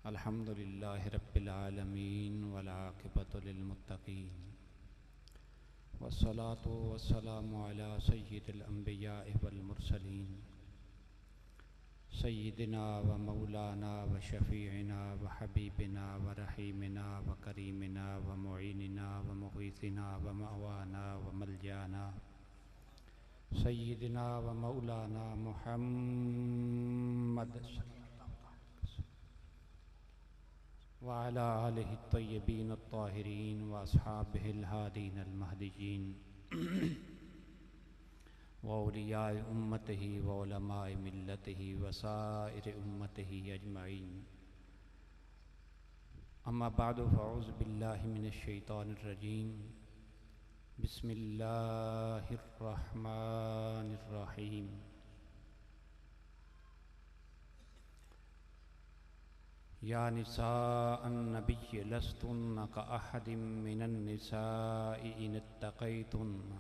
अल्हम्दुलिल्लाहि रब्बिल आलमीन वल आक़िबतु लिल मुत्तक़ीन वस्सलातु वस्सलामु अला सय्यिदिल अंबिया'i वल मुरसलीन सय्यिदिना व मौलाना व शफ़ीइना व हबीबिना व रहीमिना व करीमिना व मुईनिना व मुग़ीथिना व मअवाना व मलजाना सय्यिदिना व मौलाना मुहम्मद व अला आलिहि तय्यबीन अत्ताहिरीन व अस्हाबिहिल हादीन अल महदीयीन व औलियाए उम्मतिही व उलमाए मिल्लतिही व साइरि उम्मतिही अजमईन। अम्मा बादु फ़अऊज़ु बिल्लाहि मिनश शैतानिर रजीम। बिस्मिल्लाहिर रहमानिर रहीम। या निसाअन नबिय्य लस्तुन्ना कअहदिम मिनन निसाइ इन इत्तक़ैतुन्न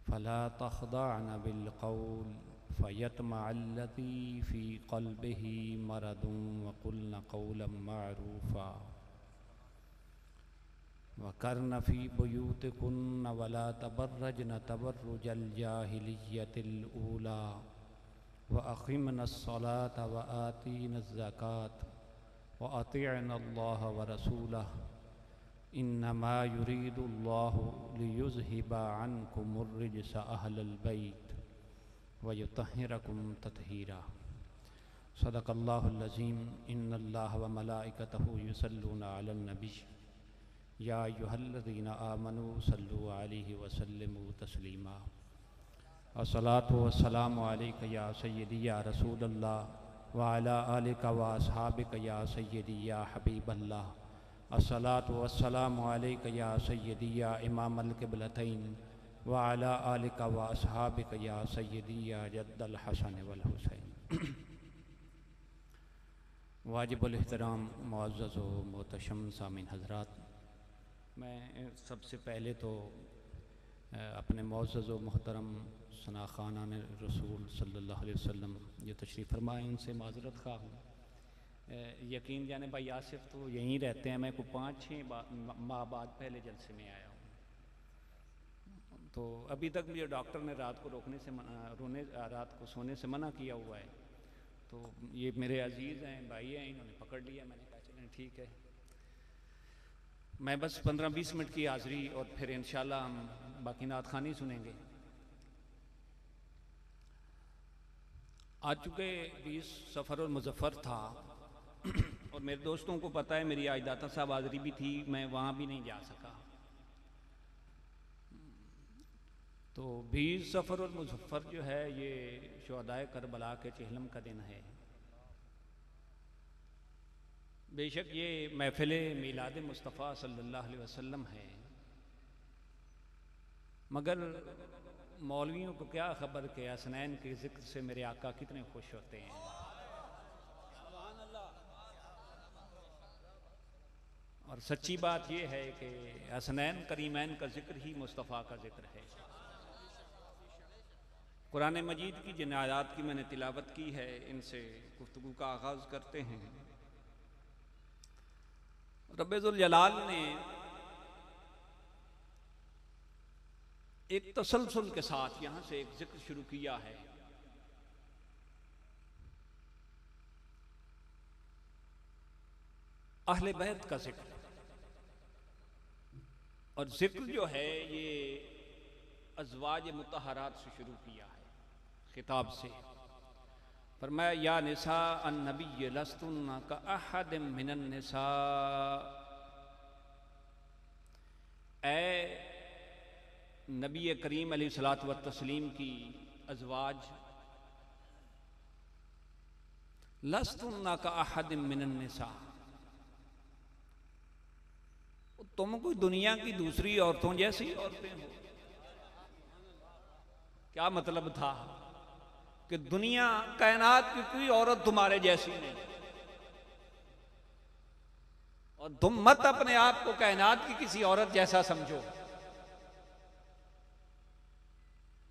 फला तख़दअन बिल क़ौल फ़यत्मअल्लज़ी फ़ी क़ल्बिही मरदुन व क़ुल्न क़ौलन मअरूफ़ा वक़र्न फ़ी बुयूतिकुन्न वला तबर्रजन तबर्रुजल जाहिलिय्यतिल ऊला व अक़िमनस्सलात व आतीनज़्ज़कात व अतीअनल्लाह व रसूलह इन्नमा युरीदुल्लाहु लियुज़हिबा अन्कुमुर्रिज्स अहलल बैत व युतहिरकुम तत्हीरा। सदक़ल्लाहुल अज़ीम। इन्नल्लाह व मलाइकतहु युसल्लूना अलन नबी या अय्युहल्लज़ीना आमनू सल्लु अलैहि व सल्लिमू तस्लीमा। अस्सलातु वस्सलामु अलैका या सय्यदी या रसूलल्लाह व अला आलिका व अस्हाबिका या सय्यदी या हबीबल्लाह। अस्सलातु वस्सलामु अलैका या सय्यदी या इमामल क़िबलतैन व अला आलिका व अस्हाबिका या सय्यदी या जद्दल हसन वल हुसैन। वाजिबुल एहतराम मुअज़्ज़ज़ व मोहतशम सामीन हज़रात, मैं सबसे पहले तो अपने मुअज़्ज़ज़ व मोहतरम सना ख़ानान रसूल सल्लल्लाहु अलैहि वसल्लम जो तशरीफ़ फरमाए उनसे माज़रत ख़्वाह हूँ। यकीन जाने भाई आसिफ तो यहीं रहते हैं, मैं को 5-6 माह बाद पहले जलसे में आया हूँ। तो अभी तक मुझे डॉक्टर ने रात को रात को सोने से मना किया हुआ है। तो ये मेरे अजीज़ हैं, भाई हैं, इन्होंने पकड़ लिया। मैंने कहा चलें ठीक है, मैं बस 15-20 मिनट की हाज़िरी और फिर इंशाल्लाह हम बाकी नात ख़ानी सुनेंगे। आज चुके 20 सफ़र और मुज़फ़्फ़र था और मेरे दोस्तों को पता है मेरी आज दाता साहब हाज़िरी भी थी, मैं वहाँ भी नहीं जा सका। तो 20 सफ़र और मुज़फ़्फ़र जो है ये शुहदाए करबला के चहलम का दिन है। बेशक ये महफ़िल मीलाद मुस्तफ़ा सल्लल्लाहु अलैहि वसल्लम है, मगर मौलवियों को क्या खबर कि हसनैन के ज़िक्र से मेरे आका कितने खुश होते हैं। और सच्ची बात यह है कि हसनैन करीमैन का ज़िक्र ही मुस्तफ़ा का ज़िक्र है। कुरान मजीद की जिन आयात की मैंने तिलावत की है, इनसे गुफ्तगू का आगाज़ करते हैं। रब्बुल जलाल ने एक तसलसल के साथ यहां से एक जिक्र शुरू किया है। अहले बैत का जिक्र, और जिक्र जो है ये अज़वाज मुतहरात से शुरू किया है खिताब से। फरमाया या निसा अन नबी लस्तुन्ना का अहदिम मिनन निसा, ए नबी करीम अलैहिस्सलातु व तस्लीम की अज़वाज, लस्तुन्ना का अहदिम मिनन निसा, तुम कोई दुनिया की दूसरी औरतों जैसी औरतें हो। क्या मतलब था कि दुनिया कायनात की कोई औरत तुम्हारे जैसी नहीं, और तुम मत अपने आप को कायनात की किसी औरत जैसा समझो।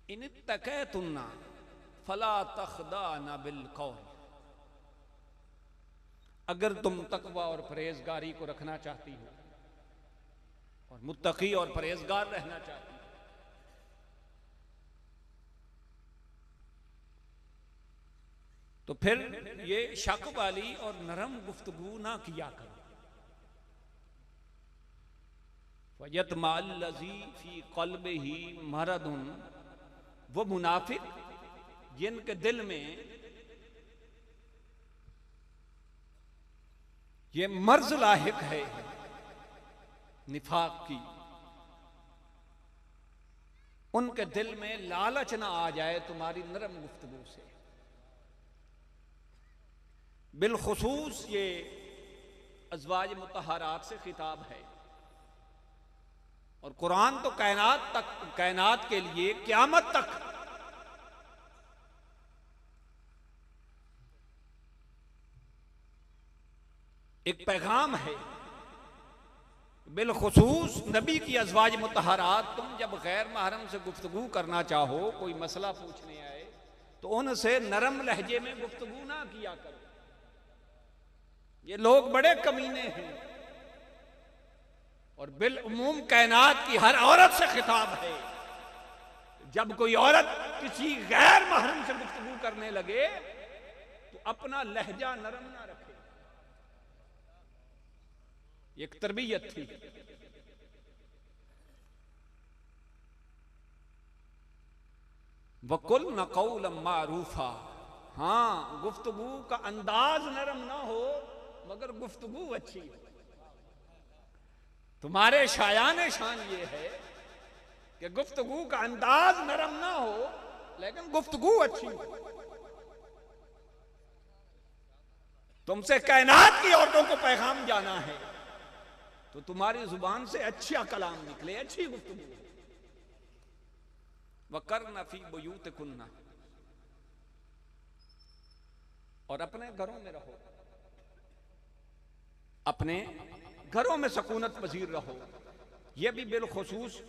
इन तकैतुन्ना फला तखदाना बिल कौल, अगर तुम तकवा और परहेजगारी को रखना चाहती हो और मुत्तकी और परहेजगार रहना चाहती हो, तो फिर ये शक वाली और नरम गुफ्तगू ना किया करो। फयतमाल्लज़ी फी क़ल्बिही मरदुन, वो मुनाफिक जिनके दिल में ये मर्ज लाहिक है निफाक की, उनके दिल में लालच ना आ जाए तुम्हारी नरम गुफ्तगू से। बिलखुसूस ये अज़वाज मुतहरात से खिताब है, और कुरान तो कायनात के लिए क़यामत तक एक पैगाम है। बिलखुसूस नबी की अज़वाज मुतहरात, तुम जब गैर महरम से गुफ्तगू करना चाहो, कोई मसला पूछने आए, तो उनसे नरम लहजे में गुफ्तगू ना किया करो। ये लोग बड़े कमीने हैं, और बिल उमूम कायनात की हर औरत से खिताब है। जब कोई औरत किसी गैर महरम से गुफ्तगू करने लगे तो अपना लहजा नरम ना रखे। एक तरबियत थी। वकुल न कौलम मारूफा, हाँ गुफ्तगू का अंदाज नरम ना हो मगर गुफ्तगू अच्छी हो। तुम्हारे शायान शान ये है कि गुफ्तगू का अंदाज नरम ना हो लेकिन गुफ्तगू अच्छी हो। तुमसे कायनात की औरतों को पैगाम जाना है तो तुम्हारी जुबान से अच्छा कलाम निकले, अच्छी गुफ्तगू। वकरना फी बुयूतिकुन्ना, और अपने घरों में रहो, अपने घरों में सकूनत पजीर रहो। यह भी बिलखुसूस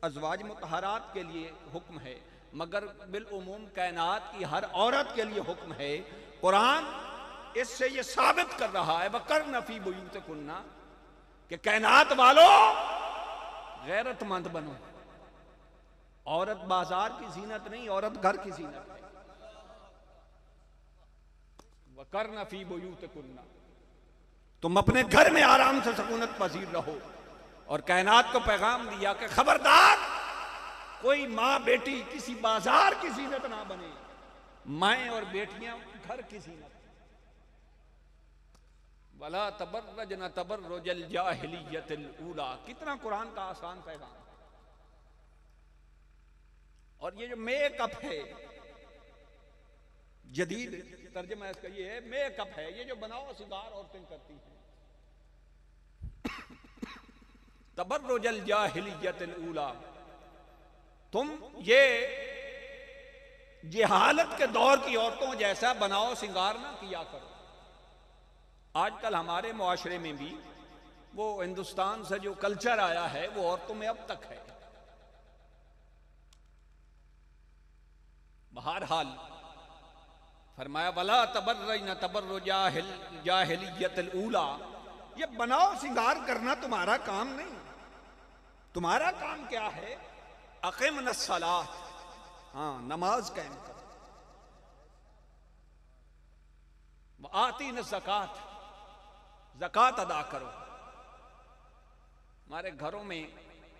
अज़वाज मुतहरात के लिए हुक्म है, मगर बिलउमूम कायनात की हर औरत के लिए हुक्म है। कुरान इससे यह साबित कर रहा है वकरना फी बुयूतिकुन्ना कि कायनात वालों गैरतमंद बनो। औरत बाजार की जीनत नहीं, औरत घर की जीनत है। वकरना फी बुयूतिकुन्ना, तुम अपने घर में आराम से सकूनत पजीर रहो। और कायनात को पैगाम दिया कि खबरदार कोई माँ बेटी किसी बाजार की जीनत ना बने। माएँ और बेटियां घर की जीनत। वला तबर्रजना तबर्रुजल जाहिलियतिल ऊला, कितना कुरान का आसान पैगाम। और ये जो मेकअप है, जदीद तर्जुमा इसका ये है, मेकअप है ये जो बनाओ सिगार औरतें करती हैं। तबर्रुजल जाहिलियतिल ऊला, तुम ये जहालत के दौर की औरतों जैसा बनाओ सिंगार ना किया करो। आजकल हमारे मुआशरे में भी वो हिंदुस्तान से जो कल्चर आया है वो औरतों में अब तक है। बहरहाल फरमाया वला तबर्रजना तबर्रुज जाहिलियतिल ऊला, ये बनाओ सिंगार करना तुम्हारा काम नहीं। तुम्हारा काम क्या है? अक़िमनस सलात, हाँ नमाज कायम करो। व आतीन ज़कात, ज़कात अदा करो। हमारे घरों में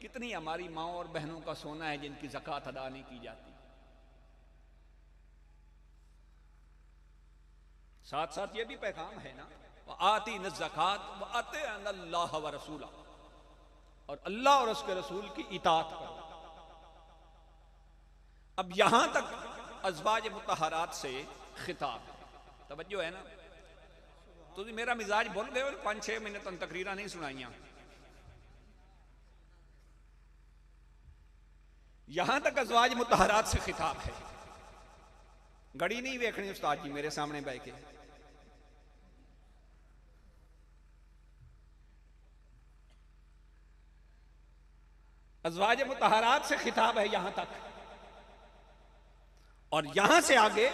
कितनी हमारी माओ और बहनों का सोना है जिनकी ज़कात अदा नहीं की जाती। साथ साथ ये भी पैगाम है ना, व आतीन ज़कात व अतिअल्लाह व रसूला, और अल्लाह और उसके रसूल की इताअत करो। अब यहां तक अज़वाज मुतहरात से खिताब है। तवज्जो है ना? तो मेरा मिजाज भूल गए और 5-6 मिनट तक तकरीरा नहीं सुनाइया। यहां तक अज़वाज मुतहरात से खिताब है। घड़ी नहीं देखनी उस्ताद जी मेरे सामने बैठ के। अज़वाज मुतहरात से खिताब है यहां तक, और यहां से आगे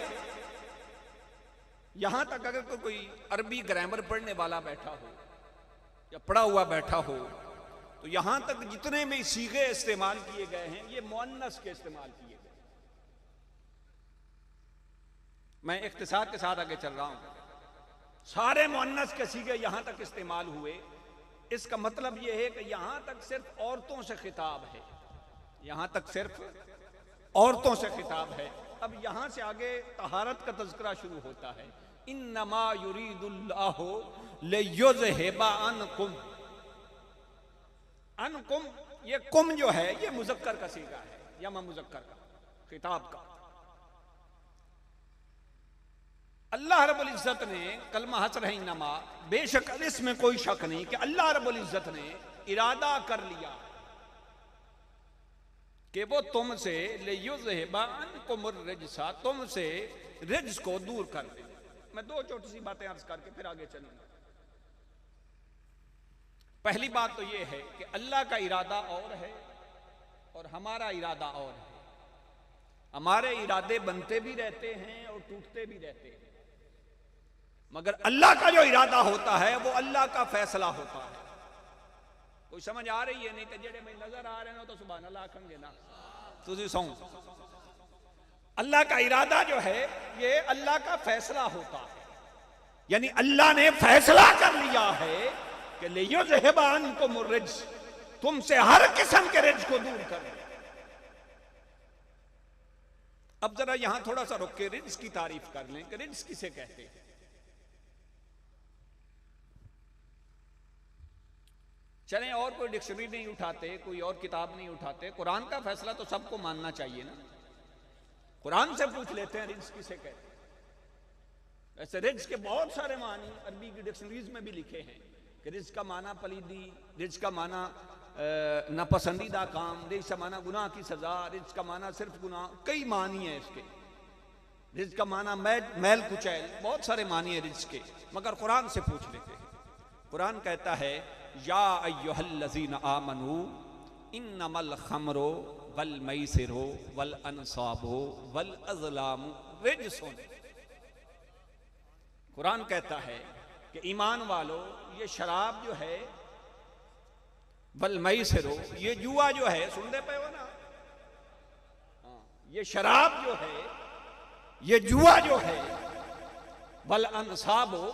यहां तक अगर कोई अरबी ग्रामर पढ़ने वाला बैठा हो या पढ़ा हुआ बैठा हो तो यहां तक जितने भी सीगे इस्तेमाल किए गए हैं ये मुअन्नस के इस्तेमाल किए गए। मैं इख्तिसार के साथ आगे चल रहा हूं, सारे मुअन्नस के सीगे यहां तक इस्तेमाल हुए। इसका मतलब यह है कि यहां तक सिर्फ औरतों से खिताब है, यहां तक सिर्फ औरतों से खिताब है। अब यहां से आगे तहारत का तज़किरा शुरू होता है। इन्नमा युरीदुल्लाहु लियुज़हिबा अनकुम, अनकुम ये कुम जो है ये मुज़क्कर का सीगा है, यमा मुज़क्कर का खिताब का। अल्लाह रब्बुल इज़्ज़त ने कलमा हसर है इन्नमा, बेशक इसमें कोई शक नहीं कि अल्लाह रब्बुल इज़्ज़त ने इरादा कर लिया कि वो तुमसे लियुज़हिबा अनकुमुर रिज्सा, तुमसे रिज्स को दूर कर दे। मैं दो छोटी सी बातें अर्ज करके फिर आगे चलूंगा। पहली बात तो यह है कि अल्लाह का इरादा और है और हमारा इरादा और है। हमारे इरादे बनते भी रहते हैं और टूटते भी रहते हैं, मगर अल्लाह का जो इरादा होता है वो अल्लाह का फैसला होता है। कोई समझ आ रही है? नहीं तो जेड़े में नजर आ रहे हो तो सुभान अल्लाह आखेंगे ना तुझे सौ। अल्लाह का इरादा जो है ये अल्लाह का फैसला होता है, यानी अल्लाह ने फैसला कर लिया है कि लियुज़हिबा अनकुमुर रिज्स, तुमसे हर किस्म के रिज्स को दूर कर दे। अब जरा यहां थोड़ा सा रुक के रिज्स की तारीफ कर लें कि रिज्स किसे कहते हैं। चलें और कोई डिक्शनरी नहीं उठाते, कोई और किताब नहीं उठाते, कुरान का फैसला तो सबको मानना चाहिए ना। कुरान से पूछ लेते हैं रिज्क किसे कहते हैं। ऐसे रिज्क के बहुत सारे मानी अरबी की डिक्शनरीज में भी लिखे हैं कि रिज्क का माना पलीदी, रिज्क का माना नापसंदीदा काम, रिज्क का माना गुनाह की सजा, रिज्क का माना सिर्फ गुनाह, कई मानी है इसके। रिज्क का माना मैल कुचैल, बहुत सारे मानी है रिज्क के, मगर कुरान से पूछ लेते हैं। कुरान कहता है या अय्युहल्लज़ीना आमनू इन्नमल खमरो वल मैसिरो वल अनसाबो वल अज़लामु रिज्सुन। कुरान कहता है कि ईमान वालों, ये शराब जो है, वल मैसिरो ये जुआ जो है, सुनते पे हो ना, ये शराब जो है, ये जुआ जो है, वल अनसाबो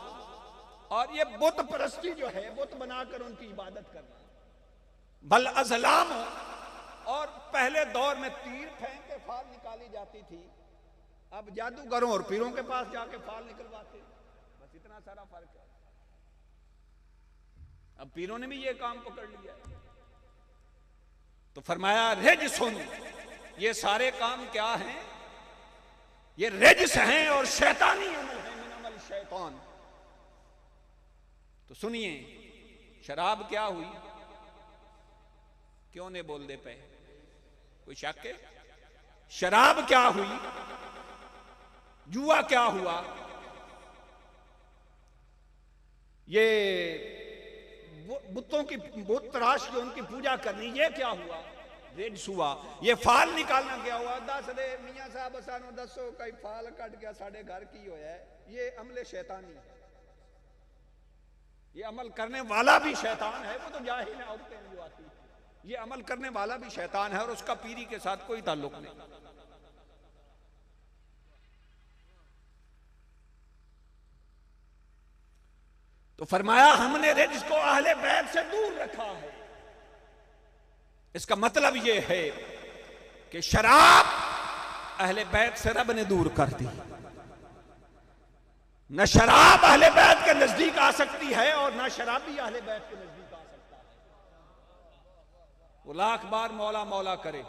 और ये बुत परस्ती जो है, बुत बनाकर उनकी इबादत करना, बल अज़लाम, और पहले दौर में तीर फेंक के फाल निकाली जाती थी, अब जादूगरों और पीरों के पास जाके फाल निकलवाते। बस इतना सारा फर्क है। अब पीरों ने भी ये काम पकड़ लिया। तो फरमाया रिज्सुन, ये सारे काम क्या हैं? ये रिज्स हैं और शैतानी अमल है, मिन अमल शैतान। तो सुनिए, शराब क्या हुई? क्यों ने बोल दे पे? कोई शक है? शराब क्या हुई? जुआ क्या हुआ? ये बुतों की बुत तराश के उनकी पूजा करनी, ये क्या हुआ? रिज्स हुआ। ये फाल निकालना क्या हुआ? दस दे मियां साहब सानू दसो कई फाल कट गया साढ़े घर की होया है, ये अमले शैतानी है। ये अमल करने वाला भी शैतान है, वो तो जाहिल है, औरतें जो आती, ये अमल करने वाला भी शैतान है और उसका पीरी के साथ कोई ताल्लुक नहीं। तो फरमाया हमने रिज्क को अहले बैत से दूर रखा है। इसका मतलब यह है कि शराब अहले बैत से रब ने दूर कर दी। न शराब अहले बैत के नजदीक आ सकती है और न शराबी अहले बैत के नजदीक आ सकता है। वो लाख बार मौला मौला करे,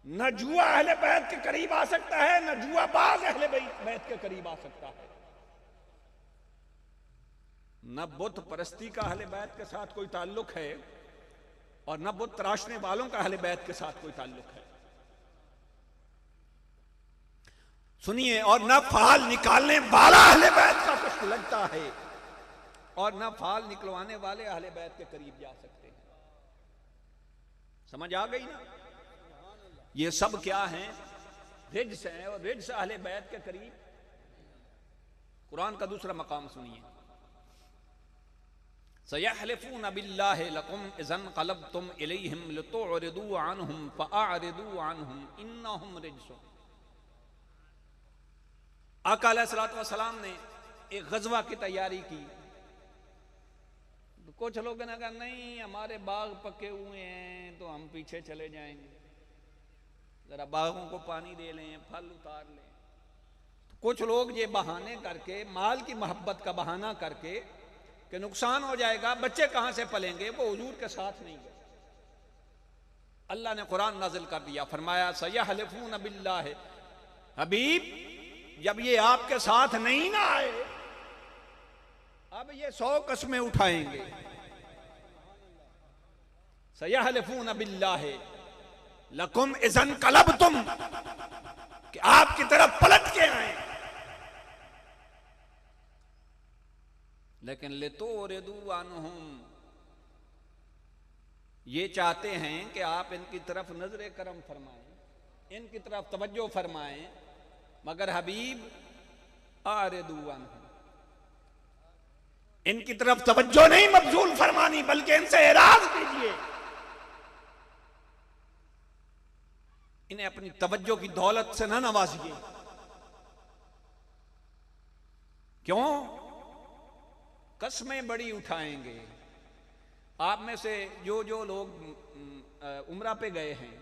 न जुआ अहले बैत के करीब आ सकता है, न जुआ बाज अहले बैत के करीब आ सकता है। न बुत परस्ती का अहले बैत के साथ कोई ताल्लुक है और न बुत तराशने वालों का अहले बैत के साथ कोई ताल्लुक है। सुनिए, और न फाल निकालने वाला अहले बैत का कुछ लगता है और न फाल निकलवाने वाले अहले बैत के करीब जा सकते हैं। समझ आ गई ना? ये सब क्या हैं? रिज्स हैं और रिज्स अहले बैत के करीब कुरान का दूसरा मकाम सुनिए, सयहलिफून बिल्लाहि लकुम इज़न क़लबतुम इलैहिम लितुअरिदू अन्हुम फ़अरिदू अन्हुम इन्नहुम रिजसुन। आका अलैहिस्सलातु वस्सलाम ने एक गजवा की तैयारी की, तो कुछ लोगों ने कहा नहीं हमारे बाग पके हुए हैं तो हम पीछे चले जाएंगे, जरा बागों को पानी दे लें, फल उतार लें। तो कुछ लोग ये बहाने करके, माल की मोहब्बत का बहाना करके कि नुकसान हो जाएगा, बच्चे कहां से पलेंगे, वो हुजूर के साथ नहीं गए। अल्लाह ने कुरान नाजिल कर दिया, फरमाया सयहलिफून बिल्लाहि, हबीब जब ये आपके साथ नहीं ना आए, अब ये 100 कस्में उठाएंगे। सयहलिफून बिल्लाहि लकुम इज़न क़लबतुम, कि आपकी तरफ पलट के आए, लेकिन लितुअरिदू अन्हुम, ये चाहते हैं कि आप इनकी तरफ नजर करम फरमाएं, इनकी तरफ तवज्जो फरमाएं, मगर हबीब आरिदू अन्हुम, इनकी तरफ तवज्जो नहीं मबजूल फरमानी, बल्कि इनसे एराज कीजिए, इन्हें अपनी तवज्जो की दौलत से न नवाजिए। क्यों? कस्में बड़ी उठाएंगे। आप में से जो जो लोग उम्रा पे गए हैं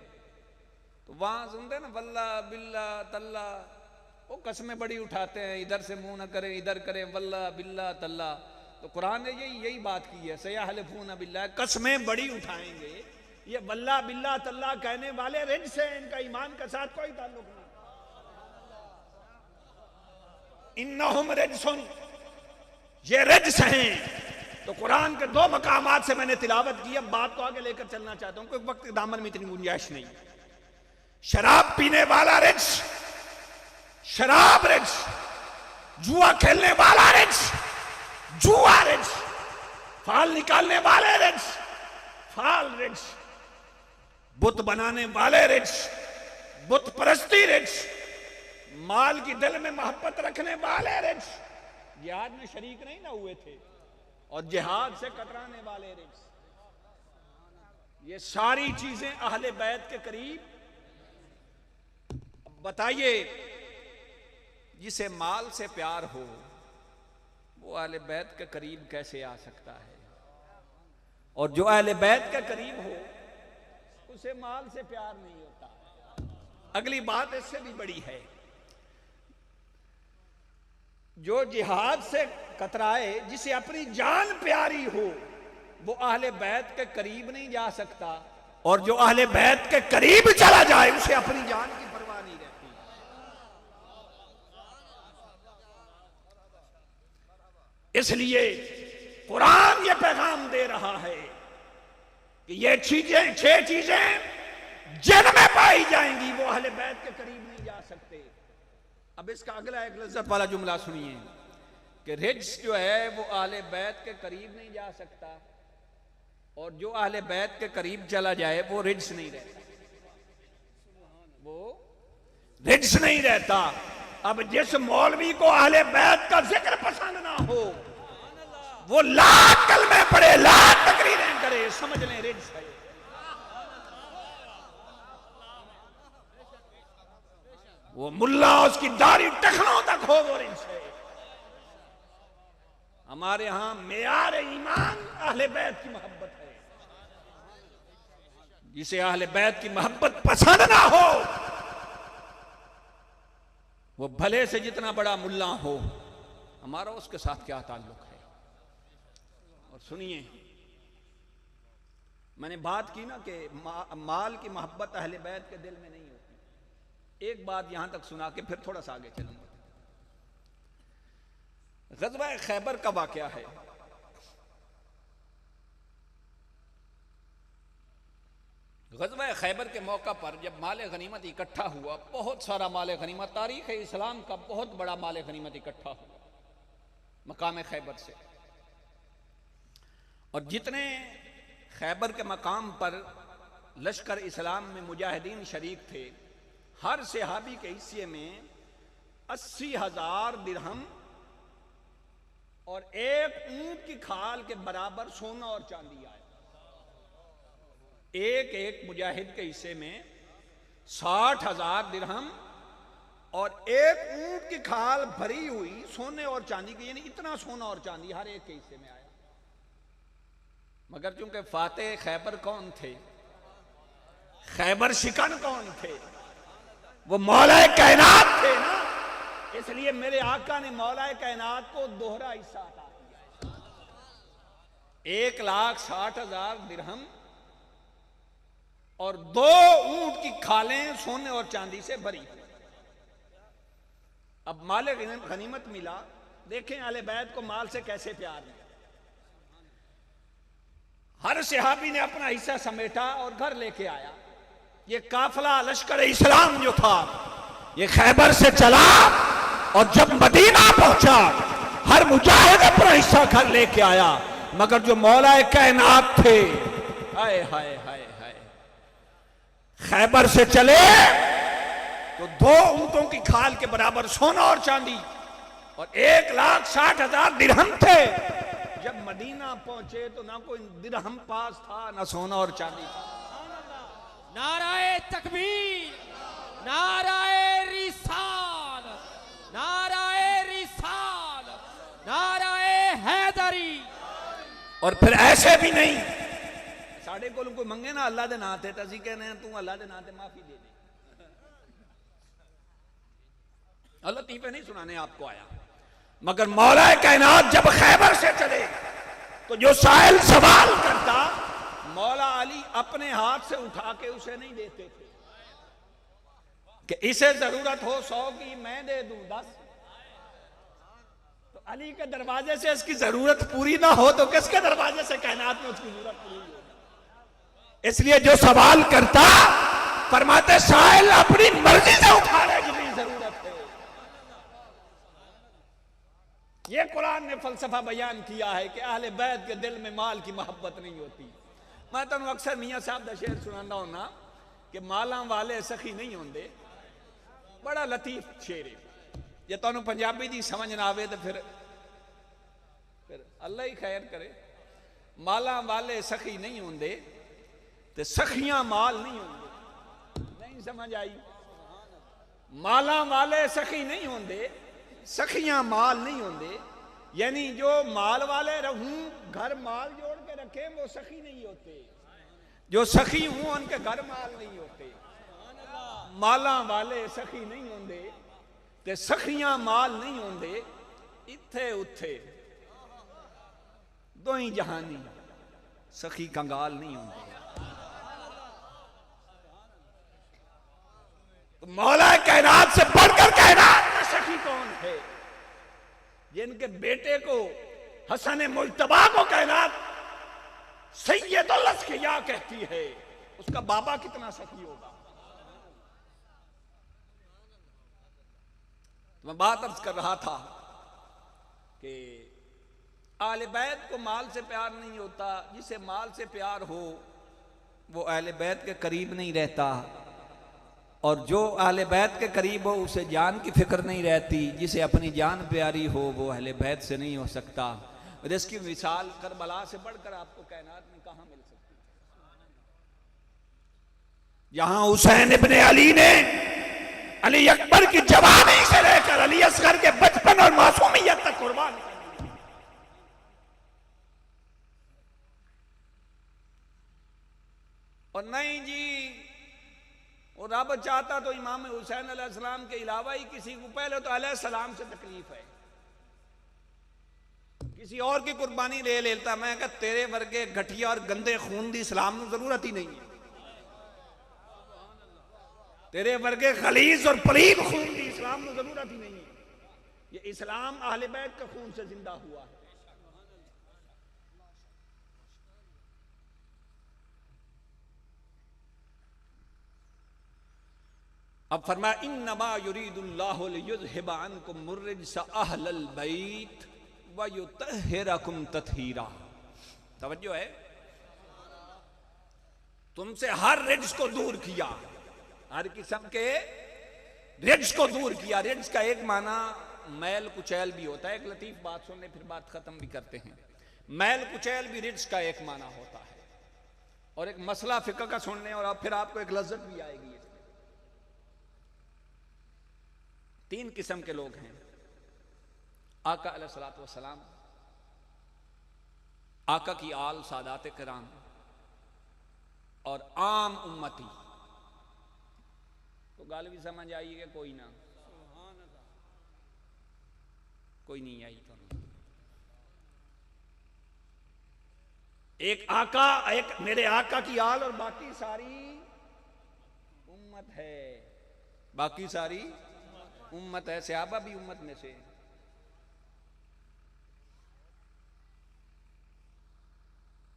तो वहां सुनते ना वल्ला बिल्ला तल्ला, वो कस्में बड़ी उठाते हैं, इधर से मुंह न करें इधर करें, वल्ला बिल्ला तल्ला। तो कुरान ने यही बात की है, सयहलिफून बिल्लाह, कस्में बड़ी उठाएंगे। ये वल्ला बिल्ला तल्ला कहने वाले रिज्स हैं, इनका ईमान के साथ कोई ताल्लुक नहीं। इन्नहुम रिज्सुन, ये रिज्स हैं। तो कुरान के 2 मकामात से मैंने तिलावत की, अब बात को आगे लेकर चलना चाहता हूं क्योंकि वक्त के दामन में इतनी गुंजाइश नहीं। शराब पीने वाला रिज्स, शराब रिज्स, जुआ खेलने वाला रिज्स, जुआ रिज्स, फाल निकालने वाले रिज्स, फाल रिज्स, बुत बनाने वाले रिज्स, बुत परस्ती रिज्स, माल की दिल में मोहब्बत रखने वाले रिज्स, जिहाद में शरीक नहीं ना हुए थे और जिहाद से कतराने वाले रिज्स, ये सारी चीजें अहले बैत के करीब। बताइए, जिसे माल से प्यार हो वो अहले बैत के करीब कैसे आ सकता है? और जो अहले बैत के करीब हो उसे माल से प्यार नहीं होता। अगली बात इससे भी बड़ी है, जो जिहाद से कतराए, जिसे अपनी जान प्यारी हो, वो अहले बैत के करीब नहीं जा सकता, और जो अहले बैत के करीब चला जाए उसे अपनी जान की परवाह नहीं रहती। इसलिए कुरान ये पैगाम दे रहा है कि ये चीजें, 6 चीजें जिनमें पाई जाएंगी वो अहले बैत के करीब नहीं जा सकते। अब इसका अगला एक लज्जत वाला जुमला सुनिए कि रिज्स जो है वो अहले बैत के करीब नहीं जा सकता, और जो अहले बैत के करीब चला जाए वो रिज्स नहीं रहता, वो रिज्स नहीं रहता। अब जिस मौलवी को अहले बैत का जिक्र पसंद ना हो वो लाख कलमे पढ़े, लाख तकरीरें करे, समझ लें रिज्स है। वो मुल्ला उसकी दाढ़ी टखनों तक हो वो रिज्स है। हमारे यहां मेयार ईमान अहले बैत की मोहब्बत है। जिसे अहले बैत की मोहब्बत पसंद ना हो वो भले से जितना बड़ा मुल्ला हो, हमारा उसके साथ क्या ताल्लुक है। और सुनिए, मैंने बात की ना कि माल की मोहब्बत अहले बैत के दिल में नहीं होती। एक बात यहां तक सुना के फिर थोड़ा सा आगे चलूंगा। ग़ज़वा खैबर का वाक़या है। ग़ज़वा खैबर के मौका पर जब माल गनीमत इकट्ठा हुआ, बहुत सारा माल गनीमत, तारीख़ इस्लाम का बहुत बड़ा माल गनीमत इकट्ठा हुआ मकाम खैबर से। और जितने खैबर के मकाम पर लश्कर इस्लाम में मुजाहिदीन शरीक थे, हर सहाबी के हिस्से में 80,000 दिरहम और एक ऊंट की खाल के बराबर सोना और चांदी आया। एक एक मुजाहिद के हिस्से में 60,000 दिरहम और एक ऊंट की खाल भरी हुई सोने और चांदी की, यानी इतना सोना और चांदी हर एक के हिस्से में आया। मगर चूंकि फातेह खैबर कौन थे, खैबर शिकन कौन थे, वो मौलाए कायनात थे ना, इसलिए मेरे आका ने मौलाए कायनात को दोहरा हिस्सा अता किया। 1,60,000 दिरहम और 2 ऊंट की खालें सोने और चांदी से भरी। अब माले गनीमत मिला। देखें आले बैत को माल से कैसे प्यार है। हर सहाबी ने अपना हिस्सा समेटा और घर लेके आया। ये काफिला लश्कर इस्लाम जो था ये खैबर से चला और जब मदीना पहुंचा हर मुजाहिद अपना हिस्सा घर लेके आया। मगर जो मौलाए कायनात थे, हाय हाय हाय हाय, खैबर से चले तो 2 ऊंटों की खाल के बराबर सोना और चांदी और 1,60,000 दिरहम थे। जब मदीना पहुंचे तो ना कोई दिरहम पास था, ना सोना और चांदी था। नाराए तकबीर, नाराए रिसालत, नाराए रिसालत, नाराए हैदरी। और फिर ऐसे भी नहीं साढ़े को कोई मंगे ना अल्लाह दे नाम ते असी कहने तू अल्लाह दे नाम ते माफी दे दे। अल्लाह तीफे नहीं सुनाने आपको आया। मगर मौलाए कायनात जब खैबर से चले तो जो साहिल सवाल करता मौला अली अपने हाथ से उठा के उसे नहीं देते थे कि इसे जरूरत हो 100 की मैं दे दूं 10। तो अली के दरवाजे से इसकी जरूरत पूरी ना हो तो किसके दरवाजे से कायनात में उसकी जरूरत पूरी हो। इसलिए जो सवाल करता फरमाते साहिल अपनी मर्जी से उठा ले जितनी जरूरत है। ये कुरान ने फलसफा बयान किया है कि अहले बैत के दिल में माल की मोहब्बत नहीं होती। मैं तुम अक्सर मियाँ साहब का शेर सुनाता हूं ना कि माला वाले सखी नहीं होंगे। बड़ा लतीफ शेर है। जे तुम पंजाबी की समझ ना आवे तो फिर अल्लाह ही खैर करे। माला वाले सखी नहीं होंगे तो सखियां माल नहीं होंगे। नहीं समझ आई? माला वाले सखी नहीं होंगे, सखियां माल नहीं होंगे। यानी जो माल वाले रहूं घर माल जोड़ के रखे वो सखी नहीं होते, जो सखी हूं उनके घर माल नहीं होते। माला वाले सखी नहीं होंगे ते सखियां माल नहीं होंगे। इत्थे उथे दो ही जहानी सखी कंगाल नहीं होंगे। तो मौला कायनात से बढ़कर कायनात में सखी कौन है? जिनके बेटे को हसन मुज्तबा को कायनात सैयदुल अस्किया कहती है, उसका बाबा कितना सखी होगा। तो मैं बात अर्ज कर रहा था कि आले बैत को माल से प्यार नहीं होता। जिसे माल से प्यार हो वो आले बैत के करीब नहीं रहता और जो आले बैत के करीब हो उसे जान की फिक्र नहीं रहती। जिसे अपनी जान प्यारी हो वो अहले बैत से नहीं हो सकता। और इसकी मिसाल करबला से बढ़कर आपको कायनात में कहां मिल सकती है? यहां हुसैन इब्ने अली ने अली अकबर की जवानी से लेकर अली असगर के बचपन और मासूमियत तक कुर्बान कर दी। और नहीं जी वो रब चाहता तो इमाम हुसैन अलैहिस्सलाम के अलावा ही किसी को, पहले तो अलैहिस्सलाम से तकलीफ है, किसी और की कुर्बानी ले लेता। मैं कहा तेरे वर्गे घटिया और गंदे खून दी इस्लाम को जरूरत ही नहीं है। तेरे वर्गे खलीज और पलीब खून दी इस्लाम को जरूरत ही नहीं है। ये इस्लाम अहले बैत के खून से जिंदा हुआ है। अब फरमाया इन्नमा युरीदुल्लाहु लियुज़हिबा अन्कुम मुर्रिज्सा अहलल बैत व युतहिरकुम तत्हीरा। तवज्जो है? तुमसे हर रिज्स को दूर किया, हर किस्म के रिज्स को दूर किया। रिज्स का एक माना मैल कुचैल भी होता है। एक लतीफ बात सुन ले, फिर बात खत्म भी करते हैं। मैल कुचैल भी रिज्क का एक माना होता है। और एक मसला फिक्र का सुन लें और अब फिर आपको एक लज्जत भी आएगी इसमें। 3 किस्म के लोग हैं। आका अलैहिस्सलातु वस्सलाम, आका की आल सादात किराम और आम उम्मती। तो गाल भी समझ आई कि कोई ना, कोई नहीं आई। तो एक आका, एक मेरे आका की आल और बाकी सारी उम्मत है। बाकी सारी उम्मत है। सहाबा भी उम्मत में से।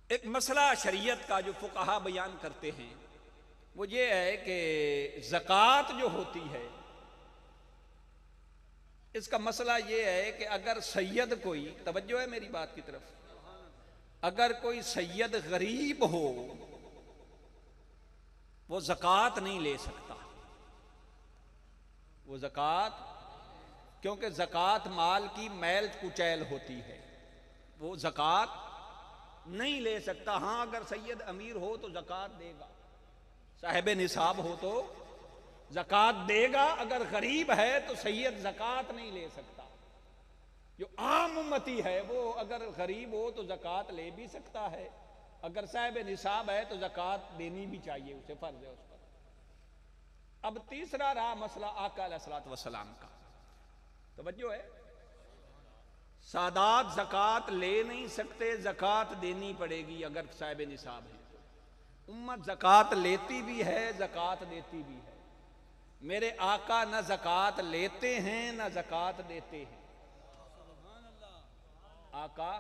एक मसला शरीयत का जो फुकहा बयान करते हैं वो ये है कि ज़कात जो होती है, इसका मसला ये है कि अगर सैयद कोई, तवज्जो है मेरी बात की तरफ, अगर कोई सैयद गरीब हो वो ज़कात नहीं ले सकता। वो ज़कात, क्योंकि ज़कात माल की मैल कुचैल होती है, वो ज़कात नहीं ले सकता। हां, अगर सैयद अमीर हो तो ज़कात देगा, साहिब निसाब हो तो ज़कात देगा। अगर गरीब है तो सैयद ज़कात नहीं ले सकता। जो आम उम्मती है वो अगर गरीब हो तो ज़कात ले भी सकता है, अगर साहिब निसाब है तो ज़कात देनी भी चाहिए, उसे फर्ज है उस पर। अब तीसरा रहा मसला आका अलैहिस्सलातु वस्सलाम का। तवज्जो है, सादात ज़कात ले नहीं सकते, ज़कात देनी पड़ेगी अगर साहिब निसाब है। उम्मत ज़कात लेती भी है, ज़कात देती भी है। मेरे आका न ज़कात लेते हैं न ज़कात देते हैं। आका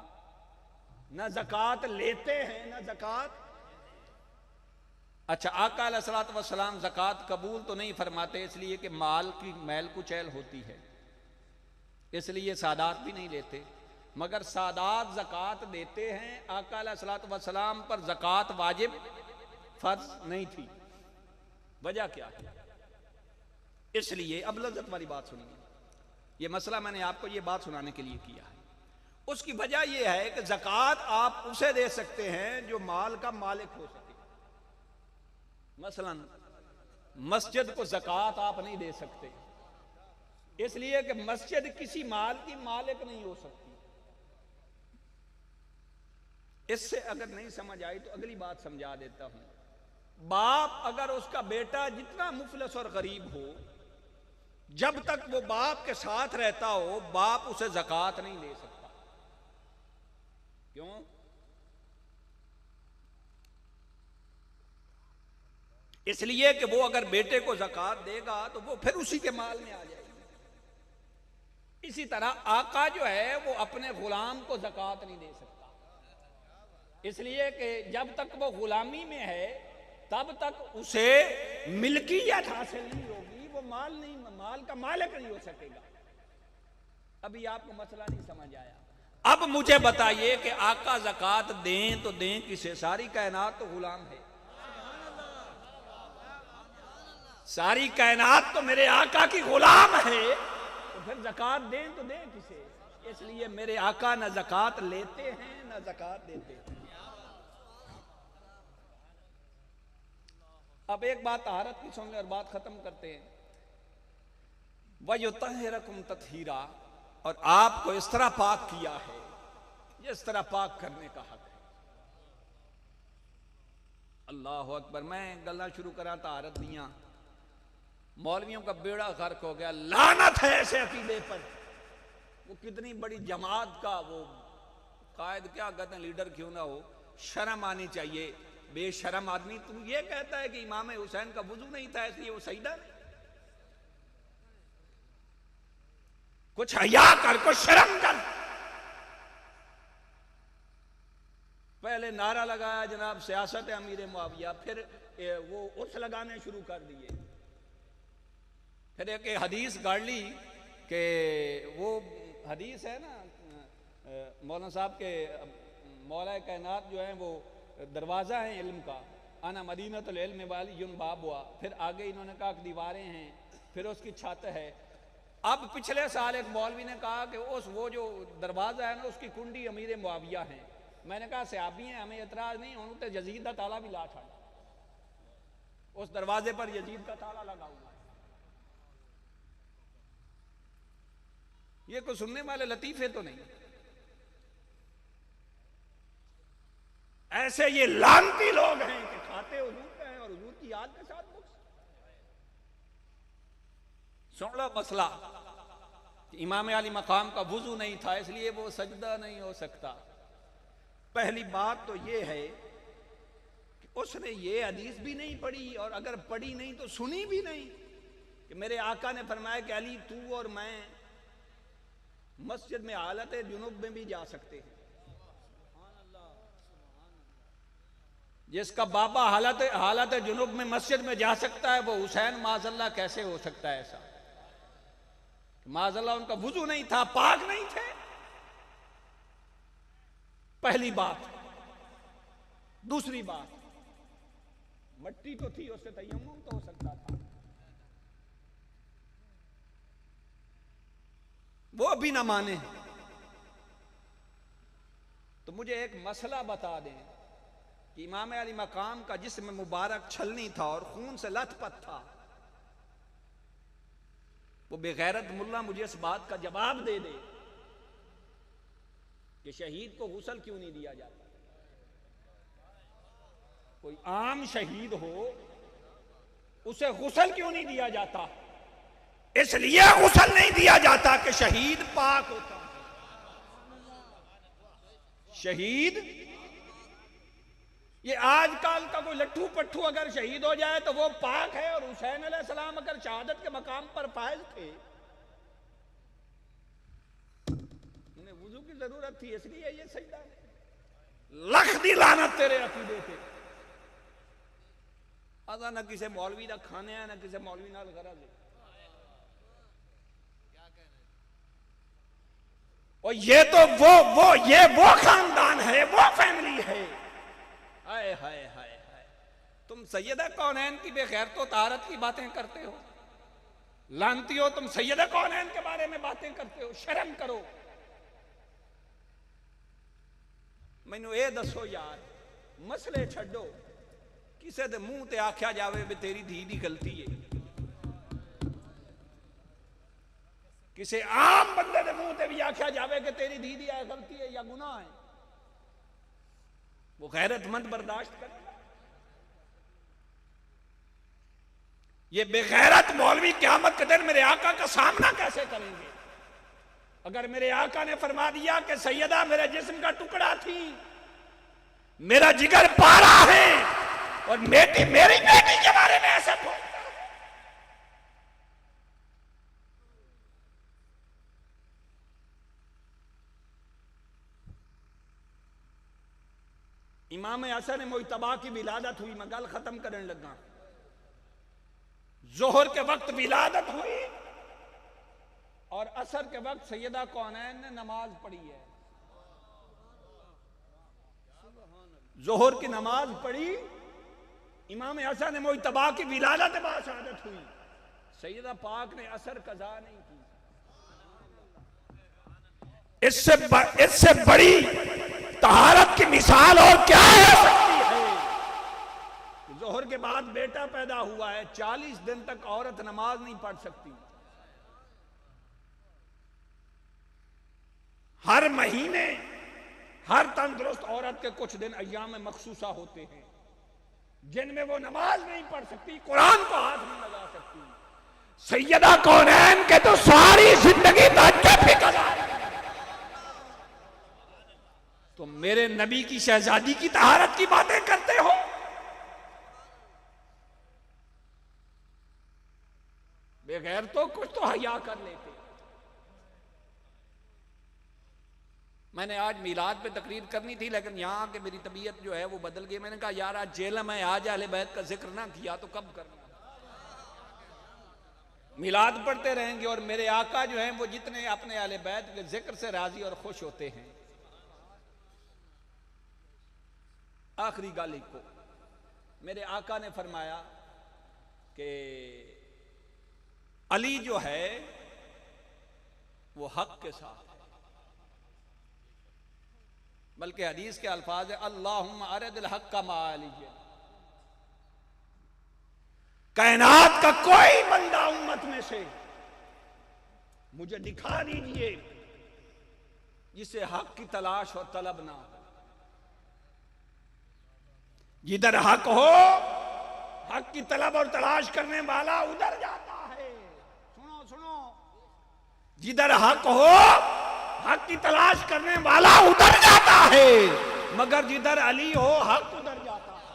न ज़कात लेते हैं न ज़कात। अच्छा, आका अलैहिस्सलातु वस्सलाम ज़कात कबूल तो नहीं फरमाते, इसलिए कि माल की मैल कुचैल होती है, इसलिए सादात भी नहीं लेते। मगर सादात ज़कात देते हैं। आका अलैहिस्सलातु वस्सलाम पर ज़कात वाजिब फर्ज नहीं थी। वजह क्या है? इसलिए अब लज्जत वाली बात सुनिए। यह मसला मैंने आपको ये बात सुनाने के लिए किया है। उसकी वजह यह है कि ज़कात आप उसे दे सकते हैं जो माल का मालिक हो सके। मसलन मस्जिद को ज़कात आप नहीं दे सकते, इसलिए कि मस्जिद किसी माल की मालिक नहीं हो सकती। इससे अगर नहीं समझ आई तो अगली बात समझा देता हूं। बाप अगर उसका बेटा जितना मुफलिस और गरीब हो, जब तक वो बाप के साथ रहता हो, बाप उसे ज़कात नहीं दे सकता। क्यों? इसलिए कि वो अगर बेटे को ज़कात देगा तो वो फिर उसी के माल में आ जाएगी। इसी तरह आका जो है वो अपने गुलाम को ज़कात नहीं दे सकता, इसलिए कि जब तक वो गुलामी में है तब तक उसे मिल्कियत हासिल नहीं होगी, वो माल का मालिक नहीं हो सकेगा। अभी आपको मसला नहीं समझ आया। अब मुझे बताइए कि आका ज़कात दें तो दें किसे? सारी कायनात तो गुलाम है, सारी कायनात तो मेरे आका की गुलाम है, तो फिर ज़कात दें तो दें किसे? इसलिए मेरे आका न ज़कात लेते हैं न ज़कात देते हैं। अब एक बात तहारत की सुन ले और बात खत्म करते हैं। वयुत्तहिरकुम तत्हीरा, और आपको इस तरह पाक किया है जिस तरह पाक करने का हक है। अल्लाह अकबर। मैं गल्ला शुरू करा तहारत दियां, मौलवियों का बेड़ा गर्क हो गया। लानत है ऐसे अकीदे पर। वो कितनी बड़ी जमात का वो कायद, क्या कहते हैं, लीडर क्यों ना हो, शर्म आनी चाहिए। बेशरम आदमी तू ये कहता है कि इमाम हुसैन का वुजू नहीं था इसलिए वो सजदा नहीं। कुछ हया कर, कुछ शर्म कर। पहले नारा लगाया जनाब सियासत अमीर मुआविया, फिर वो उर्स लगाने शुरू कर दिए। फिर एक हदीस गाड़ ली कि वो हदीस है ना मौलाना साहब के, मौला कायनात जो है वो दरवाज़ा है इल्म का, आना मदीनतुल इल्म वाली युन बाब हुआ। फिर आगे इन्होंने कहा कि दीवारें हैं, फिर उसकी छत है, अब पिछले साल एक मौलवी ने कहा कि वो जो दरवाजा है ना उसकी कुंडी अमीर मुआविया है। मैंने कहा सहाबी हैं, हमें एतराज नहीं, उन्होंने यजीद का ताला भी ला था, उस दरवाजे पर यजीद का ताला लगा हुआ है। ये कोई सुनने वाले लतीफे तो नहीं। ऐसे ये लानती लोग हैं कि खाते हुजूर पे हैं और हुजूर की याद के साथ बुक्स। सुन लो मसला, इमाम अली मकाम का वुजू नहीं था इसलिए वो सजदा नहीं हो सकता। पहली बात तो ये है कि उसने ये हदीस भी नहीं पढ़ी, और अगर पढ़ी नहीं तो सुनी भी नहीं कि मेरे आका ने फरमाया कि अली तू और मैं मस्जिद में हालत जुनूब में भी जा सकते हैं। जिसका बाबा हालत जुनूब में मस्जिद में जा सकता है वो हुसैन माजल्ला कैसे हो सकता है ऐसा? माजल्ला उनका वुजू नहीं था, पाक नहीं थे। पहली बात। दूसरी बात, मट्टी तो थी, उससे तयम्मुम तो हो सकता था, वो भी ना माने। तो मुझे एक मसला बता दें कि इमाम अली मकाम का जिस्म मुबारक छलनी था और खून से लथपथ था, वो बेगैरत मुल्ला मुझे इस बात का जवाब दे दे कि शहीद को गुस्ल क्यों नहीं दिया जाता? कोई आम शहीद हो उसे गुस्ल क्यों नहीं दिया जाता? इसलिए गुस्ल नहीं दिया जाता कि शहीद पाक होता है। शहीद, ये आजकल का कोई लट्ठू पट्ठू अगर शहीद हो जाए तो वो पाक है, और हुसैन अलैहिस्सलाम अगर शहादत के मकाम पर फायज थे, उन्हें वुजू की जरूरत थी, इसलिए ये सजदा नहीं। लख दी लानत तेरे अकीदे पे। अदा न किसी मौलवी का खाने है, न किसी मौलवी नाल गरज है। और ये तो वो खानदान है, वो फैमिली है। हाय हाय हाय हाय, तुम सैयदा कौनैन की बेगैर तो तारत की बातें करते हो, लानती हो। तुम सैयदा कौनैन के बारे में बातें करते हो, शर्म करो। मैनू ये दसो यार, मसले छड्डो, किसी दे मुंह ते आख्या जावे भी तेरी धी दी गलती है, किसी आम बंदे के मुंह ते भी आख्या जावे कि तेरी धी दी गलती है या गुनाह है, वो गैरतमंद बर्दाश्त करेगा? ये बेगैरत मौलवी क़यामत के दिन मेरे आका का सामना कैसे करेंगे? अगर मेरे आका ने फरमा दिया कि सैयदा मेरे जिस्म का टुकड़ा थी, मेरा जिगर पारा है, और मेरी बेटी के बारे में ऐसे बोलता है। इमाम हसन मुज्तबा की विलादत हुई, मैं गल खत्म करने लगा। जोहर के वक्त विलादत हुई और असर के वक्त सैयदा कौनैन ने नमाज पढ़ी है। जोहर की नमाज पढ़ी, इमाम हसन मुज्तबा की विलादत बाद शहादत हुई। सैयदा पाक ने असर कज़ा नहीं की। इससे बड़ी तहारत की मिसाल और क्या हो सकती है? जोहर के बाद बेटा पैदा हुआ है, 40 दिन तक औरत नमाज नहीं पढ़ सकती। हर महीने हर तंदुरुस्त औरत के कुछ दिन अय्याम में मखसूसा होते हैं जिनमें वो नमाज नहीं पढ़ सकती, कुरान को हाथ नहीं लगा सकती। सैयदा कौनैन के तो सारी जिंदगी तहज्जुद पे गुजारी। तो मेरे नबी की शहजादी की तहारत की बातें करते हो? बगैर तो कुछ तो हया कर लेते। मैंने आज मिलाद पे तकरीर करनी थी, लेकिन यहां के मेरी तबीयत जो है वो बदल गई। मैंने कहा यार आज जेल में आज अहले बैत का जिक्र ना किया तो कब करना। मिलाद पढ़ते रहेंगे और मेरे आका जो हैं वो जितने अपने अहले बैत के जिक्र से राजी और खुश होते हैं। आखिरी गाली को मेरे आका ने फरमाया कि अली जो है वो हक के साथ है। बल्कि हदीस के अल्फाज है अल्लाहुम्मा अरिदिल हक्का मालिया, कायनात का कोई बंदा उम्मत में से मुझे दिखा दीजिए जिसे हक की तलाश और तलब ना हो। जिधर हक हो, हक की तलब और तलाश करने वाला उधर जाता है। सुनो सुनो, जिधर हक हो, हक की तलाश करने वाला उधर जाता है, मगर जिधर अली हो हक उधर जाता है।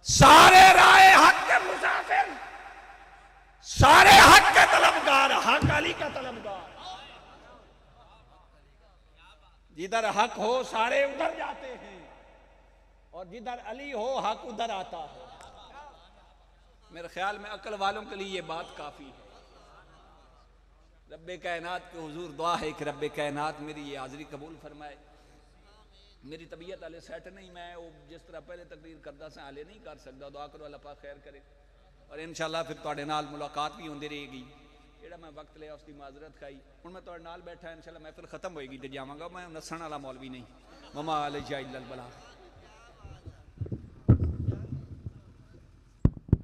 सारे राय हक के मुसाफिर, सारे हक के तलबगार, हक अली का तलबगार। जिधर हक हो सारे उधर जाते हैं, और जिधर अली हो हक उधर आता है। मेरे ख्याल में अक्ल वालों के लिए ये बात काफी है। रब्बे कायनात के हुजूर दुआ है कि रब्बे कायनात मेरी ये हाजिरी कबूल फरमाए। मेरी तबीयत हाले सेट नहीं, मैं वो जिस तरह पहले तकरीर करदा सा हाले नहीं कर सकता। दुआ करो अल्लाह पाक खैर करे, और इंशाअल्लाह फिर तुहाडे नाल मुलाकात भी होंदी रहेगी। जेड़ा मैं वक्त लिया उसकी माजरत खाई। हुण मैं तुहाडे नाल बैठा, इंशाअल्लाह महफिल खत्म होएगी ते जावांगा। मैं नस्सण वाला मौलवी नहीं। ममा अलैहि इल्लल बलाग।